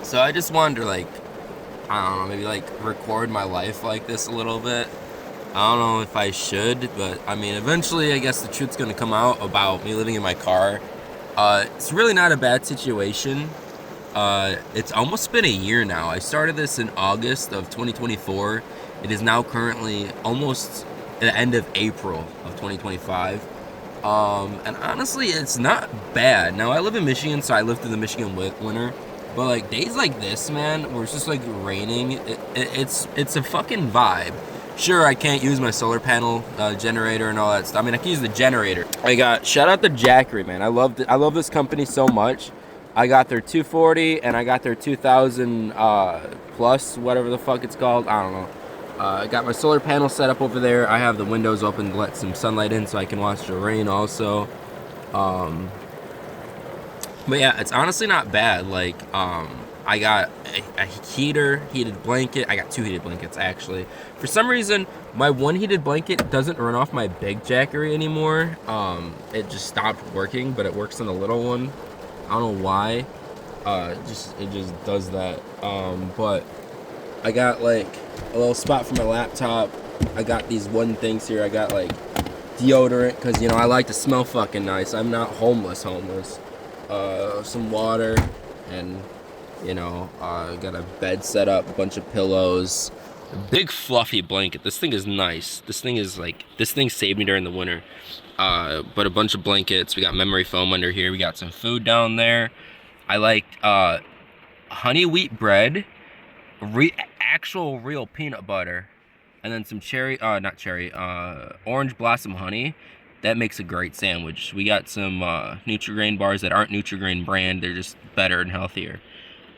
So I just wanted to like, I don't know, maybe like record my life like this a little bit. I don't know if I should, but I mean, eventually I guess the truth's gonna come out about me living in my car. It's really not a bad situation. It's almost been a year now. I started this in August of 2024. It is now currently almost the end of April of 2025. And honestly, it's not bad. Now I live in Michigan, so I live through the Michigan winter. But like days like this, man, where it's just like raining, it's a fucking vibe. Sure, I can't use my solar panel generator and all that stuff. I mean, I can use the generator. I got shout out to Jackery, man. I love this company so much. I got their 240 and I got their 2000 plus, whatever the fuck it's called. I don't know. I got my solar panel set up over there. I have the windows open to let some sunlight in so I can watch the rain also. Um, but yeah, it's honestly not bad. Like, I got a heated blanket. I got two heated blankets actually. For some reason, my one heated blanket doesn't run off my big Jackery anymore. It just stopped working, but it works on the little one. I don't know why. It just does that. But I got like a little spot for my laptop. I got these wooden things here. I got like deodorant because I like to smell fucking nice. I'm not homeless. Some water and got a bed set up, a bunch of pillows, a big fluffy blanket. This thing is nice. This thing saved me during the winter. But a bunch of blankets. We got memory foam under here. We got some food down there. I like honey wheat bread, actual real peanut butter, and then some orange blossom honey. That makes a great sandwich. We got some Nutri-Grain bars that aren't Nutri-Grain brand. They're just better and healthier.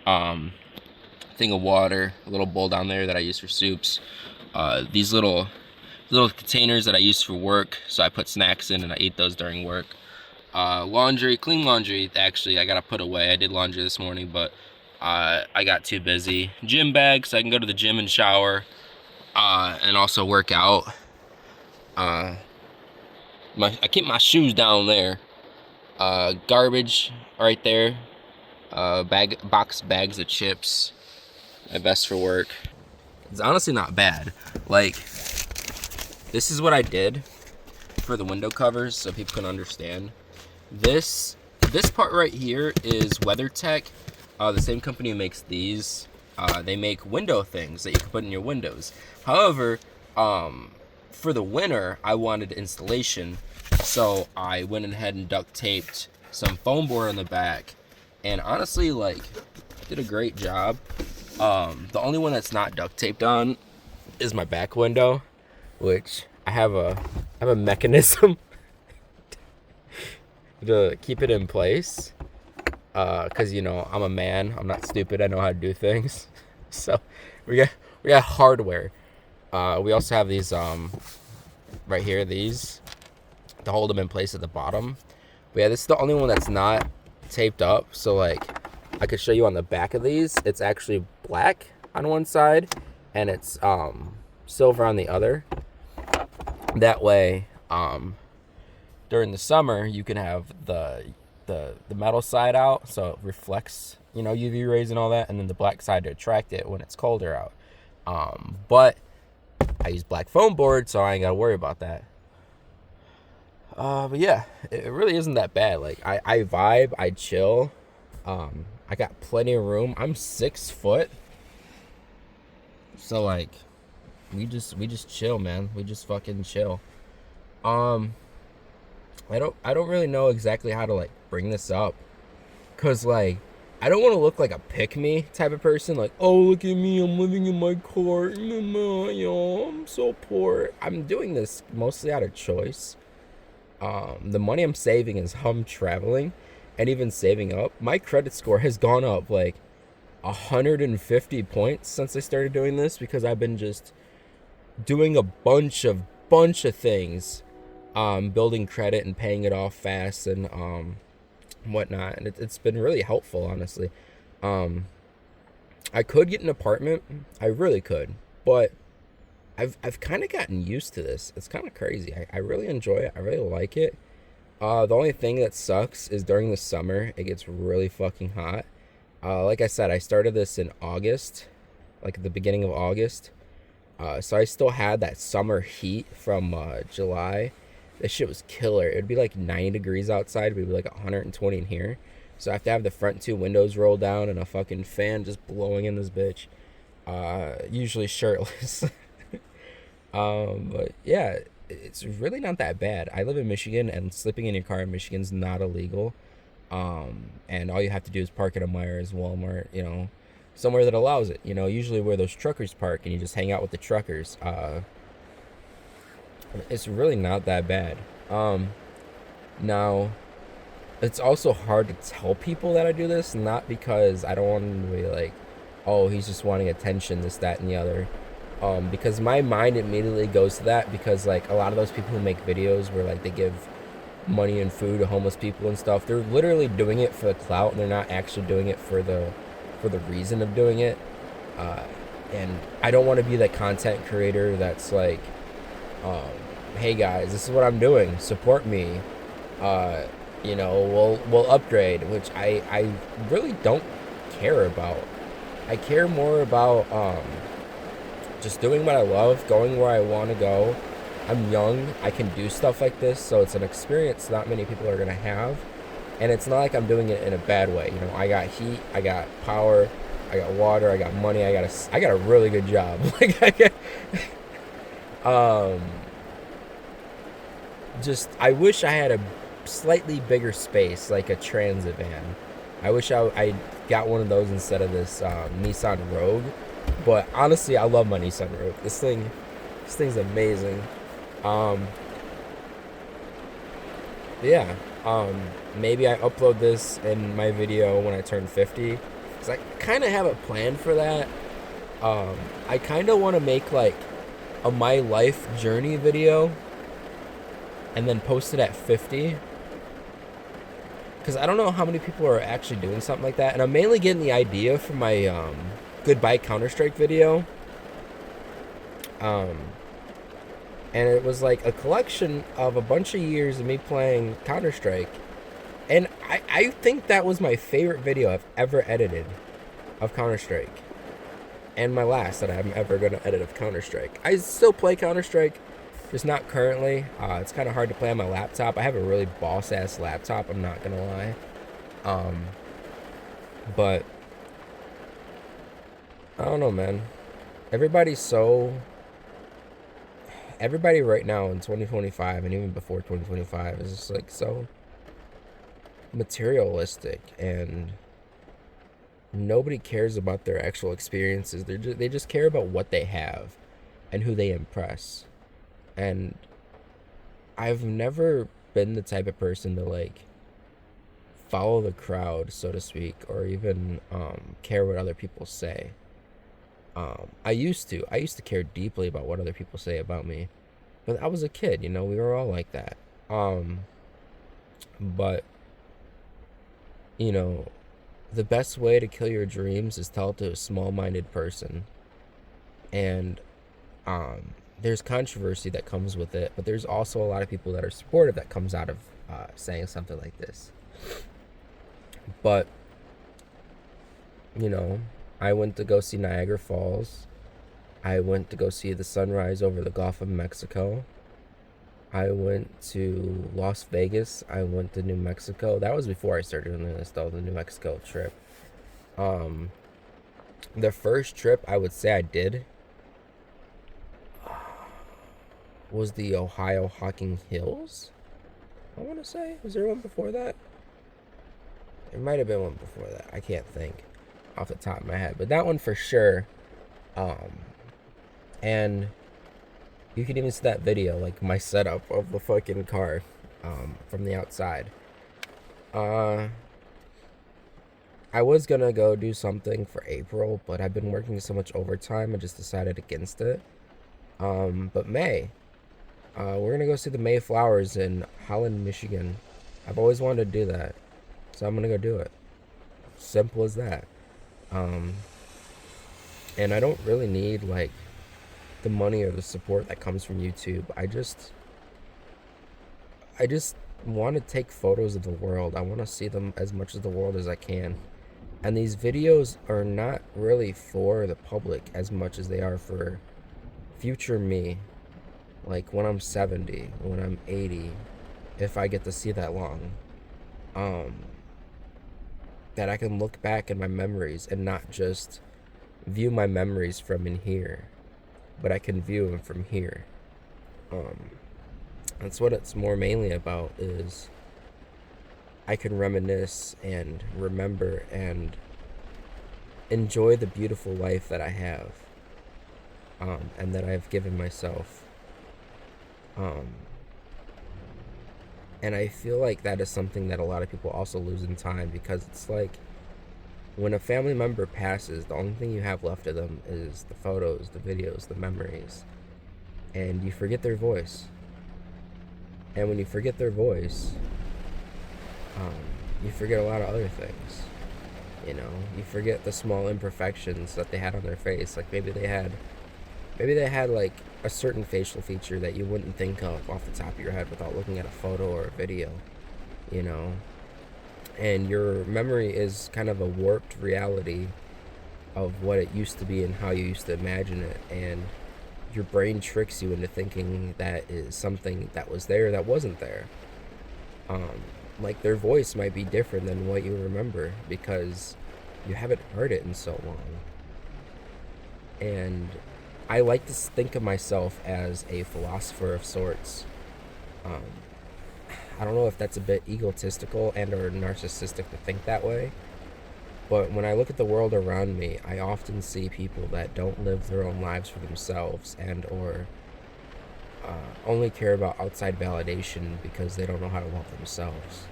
Thing of water, a little bowl down there that I use for soups. These little containers that I use for work, so I put snacks in and I eat those during work. Clean laundry, actually, I gotta put away. I did laundry this morning, but I got too busy. Gym bag, so I can go to the gym and shower, and also work out. I keep my shoes down there. Garbage right there. Bags of chips. My best for work. It's honestly not bad. Like, this is what I did for the window covers so people can understand. This part right here is WeatherTech. The same company who makes these. They make window things that you can put in your windows. However, for the winter, I wanted installation, so I went ahead and duct taped some foam board on the back, and honestly, like, did a great job. The only one that's not duct taped on is my back window, which I have a mechanism to keep it in place. Cause I'm a man. I'm not stupid. I know how to do things. So we got hardware. We also have these right here. These to hold them in place at the bottom. But yeah, this is the only one that's not taped up. So like, I could show you on the back of these. It's actually black on one side, and it's silver on the other. That way, during the summer, you can have the metal side out, so it reflects UV rays and all that, and then the black side to attract it when it's colder out. But I use black foam board, so I ain't gotta worry about that. But yeah, it really isn't that bad. Like, I vibe, I chill. I got plenty of room. I'm 6 foot, so like, we just chill, man. We just fucking chill. I don't really know exactly how to like bring this up, cause like, I don't want to look like a pick me type of person. Like, oh, look at me, I'm living in my car, I'm so poor. I'm doing this mostly out of choice. The money I'm saving is hum traveling, and even saving up. My credit score has gone up like 150 points since I started doing this, because I've been just doing a bunch of things, building credit and paying it off fast and whatnot, and it's been really helpful, honestly. I could get an apartment, I really could, but I've kind of gotten used to this. It's kind of crazy. I really enjoy it. I really like it. The only thing that sucks is during the summer it gets really fucking hot, Like I said, I started this in August, like at the beginning of August. So I still had that summer heat from July. This shit was killer. It would be like 90 degrees outside. It would be like 120 in here. So I have to have the front two windows rolled down and a fucking fan just blowing in this bitch. Usually shirtless. But yeah, it's really not that bad. I live in Michigan, and sleeping in your car in Michigan's not illegal. And all you have to do is park at a Myers, Walmart, somewhere that allows it. Usually where those truckers park, and you just hang out with the truckers. It's really not that bad. Now, it's also hard to tell people that I do this, not because I don't want them to be like, oh, he's just wanting attention, this, that, and the other. Because my mind immediately goes to that, because like a lot of those people who make videos where like they give money and food to homeless people and stuff, they're literally doing it for the clout, and they're not actually doing it for the reason of doing it. Uh, and I don't want to be that content creator that's like, um, hey guys, this is what I'm doing, support me. Uh, we'll upgrade, which I really don't care about. I care more about just doing what I love, going where I want to go. I'm young, I can do stuff like this, so it's an experience not many people are gonna have, and it's not like I'm doing it in a bad way. I got heat, I got power, I got water, I got money, I got a really good job. Like um, I wish I had a slightly bigger space, like a transit van. I wish I got one of those instead of this Nissan Rogue. But honestly, I love my Nissan Rogue. This thing's amazing. Um, yeah. Maybe I upload this in my video when I turn 50, because I kind of have a plan for that. I kind of want to make like a my life journey video and then post it at 50, because I don't know how many people are actually doing something like that. And I'm mainly getting the idea from my goodbye Counter-Strike video. Um, and it was like a collection of a bunch of years of me playing Counter-Strike. And I think that was my favorite video I've ever edited of Counter-Strike. And my last that I'm ever going to edit of Counter-Strike. I still play Counter-Strike, just not currently. It's kind of hard to play on my laptop. I have a really boss-ass laptop, I'm not going to lie. But I don't know, man. Everybody right now in 2025 and even before 2025 is just like so materialistic, and nobody cares about their actual experiences. They just care about what they have and who they impress. And I've never been the type of person to like follow the crowd, so to speak, or even care what other people say. I used to care deeply about what other people say about me, but I was a kid, we were all like that. But the best way to kill your dreams is tell it to a small-minded person. And there's controversy that comes with it, but there's also a lot of people that are supportive that comes out of saying something like this. But I went to go see Niagara Falls. I went to go see the sunrise over the Gulf of Mexico. I went to Las Vegas. I went to New Mexico. That was before I started doing this, though, the New Mexico trip. The first trip I would say I did was the Ohio Hocking Hills, I want to say. Was there one before that? There might have been one before that. I can't think off the top of my head. But that one for sure. And you can even see that video, like my setup of the fucking car from the outside. I was gonna go do something for April, but I've been working so much overtime, I just decided against it. But May, we're gonna go see the May flowers in Holland, Michigan. I've always wanted to do that, so I'm gonna go do it. Simple as that. And I don't really need like the money or the support that comes from YouTube. I just want to take photos of the world. I want to see them as much of the world as I can. And these videos are not really for the public as much as they are for future me. Like when I'm 70, when I'm 80, if I get to see that long. Um, that I can look back in my memories and not just view my memories from in here, but I can view them from here. Um, that's what it's more mainly about, is I can reminisce and remember and enjoy the beautiful life that I have, and that I've given myself. Um, and I feel like that is something that a lot of people also lose in time, because it's like when a family member passes, the only thing you have left of them is the photos, the videos, the memories, and you forget their voice. And when you forget their voice, um, you forget a lot of other things. You know, you forget the small imperfections that they had on their face. Like maybe they had like a certain facial feature that you wouldn't think of off the top of your head without looking at a photo or a video. You know, and your memory is kind of a warped reality of what it used to be and how you used to imagine it, and your brain tricks you into thinking that is something that was there that wasn't there. um, like their voice might be different than what you remember because you haven't heard it in so long. And I like to think of myself as a philosopher of sorts. um, I don't know if that's a bit egotistical and or narcissistic to think that way, but when I look at the world around me, I often see people that don't live their own lives for themselves and or only care about outside validation because they don't know how to love themselves.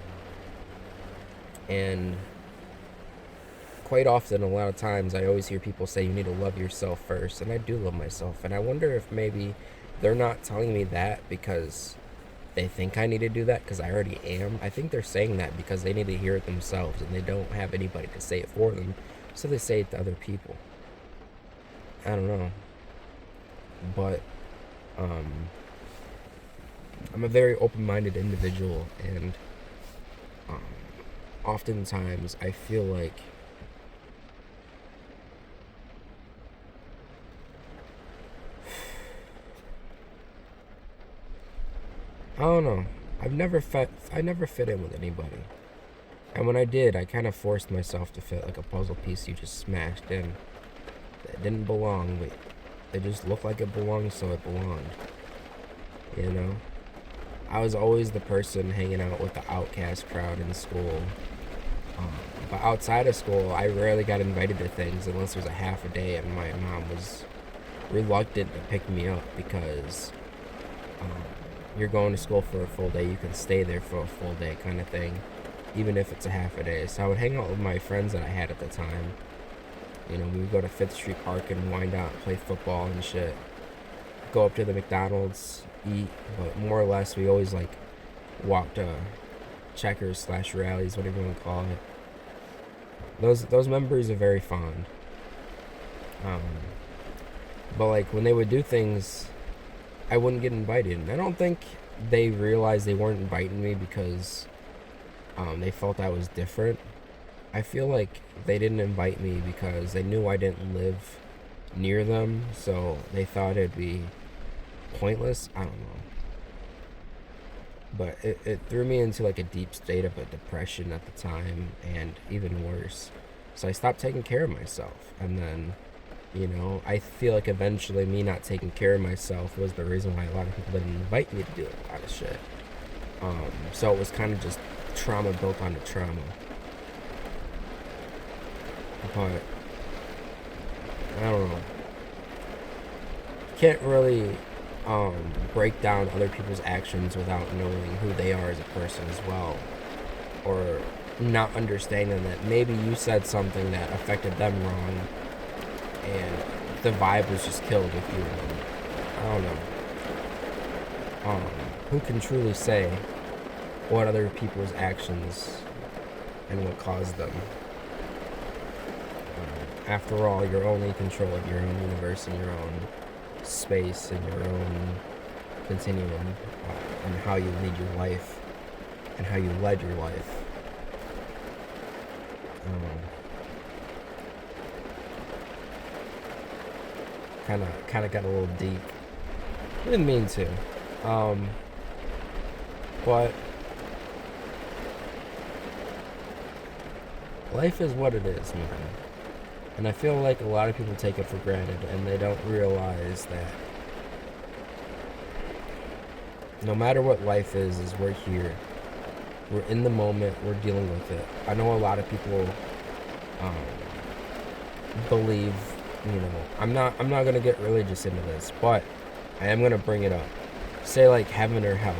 And quite often, a lot of times, I always hear people say you need to love yourself first, and I do love myself. And I wonder if maybe they're not telling me that because they think I need to do that because I already am. I think they're saying that because they need to hear it themselves and they don't have anybody to say it for them, so they say it to other people. I don't know. But um, I'm a very open minded individual, and um, oftentimes I feel like I don't know. I never fit in with anybody. And when I did, I kind of forced myself to fit like a puzzle piece you just smashed in. It didn't belong, but it just looked like it belonged, so it belonged. You know? I was always the person hanging out with the outcast crowd in school. Um, but outside of school, I rarely got invited to things unless it was a half a day, and my mom was reluctant to pick me up because um, you're going to school for a full day, you can stay there for a full day kind of thing, even if it's a half a day. So I would hang out with my friends that I had at the time. You know, we would go to Fifth Street Park and wind out, play football and shit. Go up to the McDonald's, eat, but more or less we always like walked Checkers / rallies, whatever you want to call it. Those memories are very fond. Um, but like when they would do things, I wouldn't get invited. And I don't think they realized they weren't inviting me because they felt I was different. I feel like they didn't invite me because they knew I didn't live near them, so they thought it'd be pointless. I don't know. But it threw me into like a deep state of a depression at the time, and even worse. So I stopped taking care of myself. And then, you know, I feel like eventually me not taking care of myself was the reason why a lot of people didn't invite me to do a lot of shit. So it was kind of just trauma built onto trauma. But I don't know. Can't really break down other people's actions without knowing who they are as a person as well, or not understanding that maybe you said something that affected them wrong, and the vibe was just killed with you. I don't know. Who can truly say what other people's actions and what caused them? After all, you're only in control of your own universe and your own space and your own continuum, and how you lead your life and how you led your life. Kind of got a little deep. Didn't mean to. Um, but life is what it is, man. And I feel like a lot of people take it for granted and they don't realize that no matter what life is we're here. We're in the moment, we're dealing with it. I know a lot of people um, believe, I'm not gonna get religious into this, but I am gonna bring it up. Say like heaven or hell.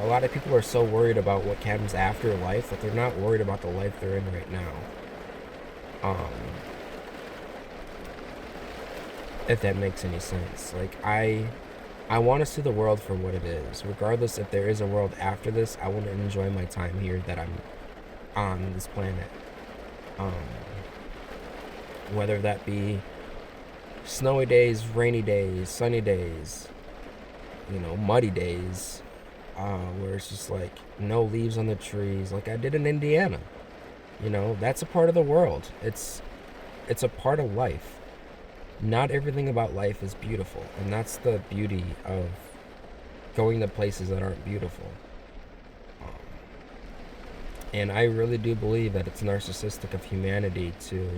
A lot of people are so worried about what comes after life that they're not worried about the life they're in right now. Um, if that makes any sense. Like I want to see the world for what it is. Regardless if there is a world after this, I want to enjoy my time here that I'm on this planet. Um, whether that be snowy days, rainy days, sunny days, muddy days, where it's just like no leaves on the trees, like I did in Indiana. That's a part of the world. It's a part of life. Not everything about life is beautiful, and that's the beauty of going to places that aren't beautiful. Um, and I really do believe that it's narcissistic of humanity to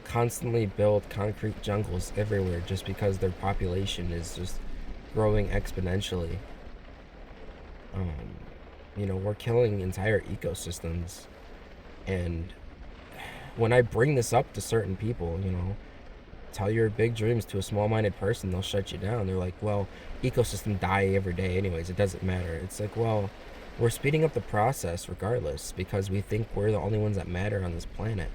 constantly build concrete jungles everywhere just because their population is just growing exponentially. We're killing entire ecosystems, and when I bring this up to certain people, tell your big dreams to a small-minded person, they'll shut you down. They're like, well, ecosystem die every day anyways, it doesn't matter. It's like, well, we're speeding up the process regardless because we think we're the only ones that matter on this planet.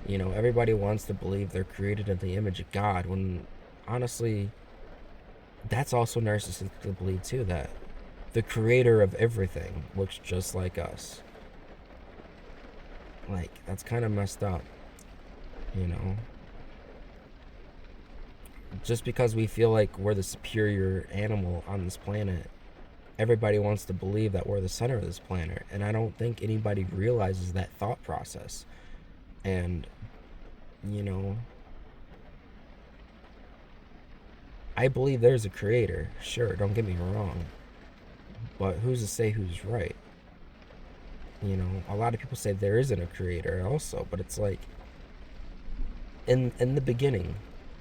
Everybody wants to believe they're created in the image of God when honestly that's also narcissistic to believe too, that the creator of everything looks just like us. Like, that's kind of messed up, you know just because we feel like we're the superior animal on this planet, everybody wants to believe that we're the center of this planet. And I don't think anybody realizes that thought process. And, you know, I believe there's a creator. Sure, don't get me wrong. But who's to say who's right? A lot of people say there isn't a creator also. But it's like, in the beginning,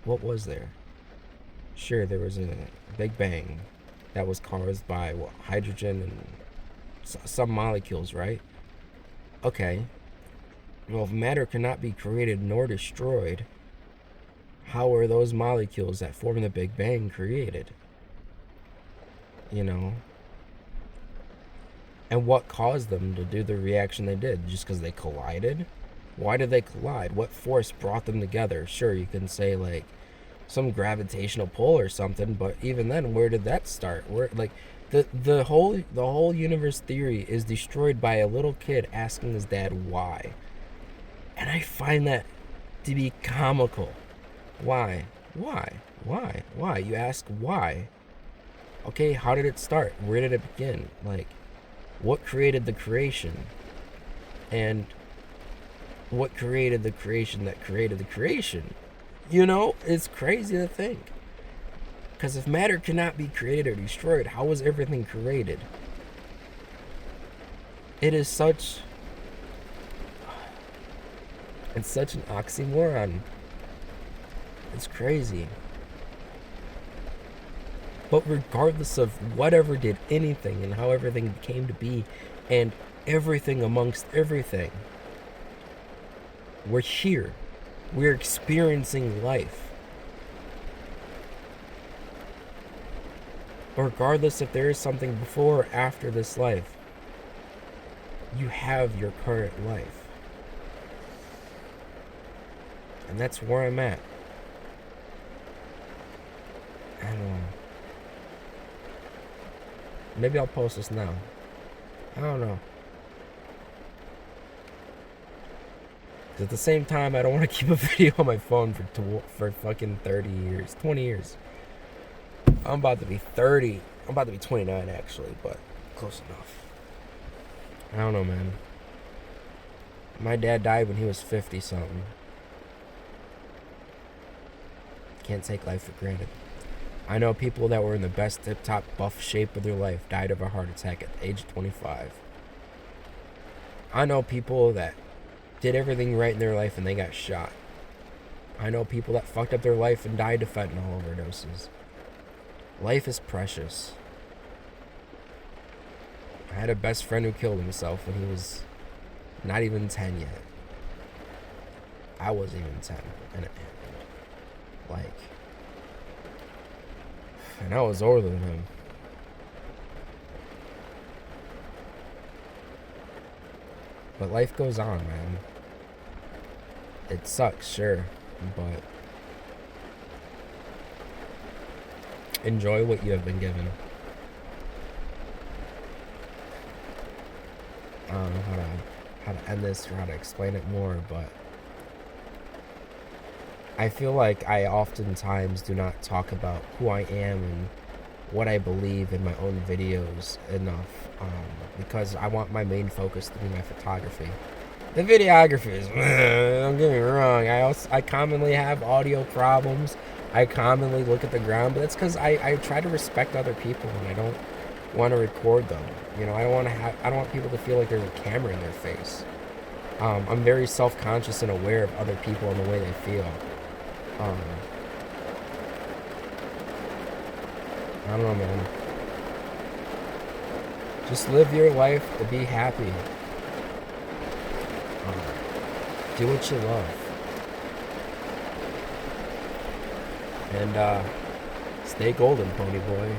what was there? Sure, there was a Big Bang that was caused by hydrogen and some molecules, right? Okay. Well, if matter cannot be created nor destroyed, how are those molecules that form the Big Bang created? And what caused them to do the reaction they did? Just because they collided? Why did they collide? What force brought them together? Sure, you can say like some gravitational pull or something, but even then, where did that start? Where the whole universe theory is destroyed by a little kid asking his dad why. And I find that to be comical. Why? You ask why. Okay, how did it start? Where did it begin? Like, what created the creation? And what created the creation that created the creation? It's crazy to think. Because if matter cannot be created or destroyed, how was everything created? It's such an oxymoron. It's crazy. But regardless of whatever did anything and how everything came to be and everything amongst everything, we're here. We're experiencing life. Regardless if there is something before or after this life, you have your current life. And that's where I'm at. I don't know. Maybe I'll post this now. I don't know. At the same time, I don't want to keep a video on my phone for fucking 30 years, 20 years. I'm about to be 30. I'm about to be 29 actually, but close enough. I don't know, man. My dad died when he was 50 something. can't take life for granted. I know people that were in the best tip-top buff shape of their life died of a heart attack at the age of 25. I know people that did everything right in their life and they got shot. I know people that fucked up their life and died of fentanyl overdoses. Life is precious. I had a best friend who killed himself when he was not even 10 yet. I wasn't even 10 and it happened. Like, and I was older than him. But life goes on, man. It sucks, sure, but enjoy what you have been given. I don't know how to end this or how to explain it more, but I feel like I oftentimes do not talk about who I am and what I believe in my own videos enough, because I want my main focus to be my photography. The videography is, don't get me wrong, I commonly have audio problems. I commonly look at the ground, but that's because I try to respect other people and I don't want to record them. You know, I don't want people to feel like there's a camera in their face. I'm very self-conscious and aware of other people and the way they feel. I don't know, man. Just live your life to be happy. Do what you love. And stay golden, pony boy.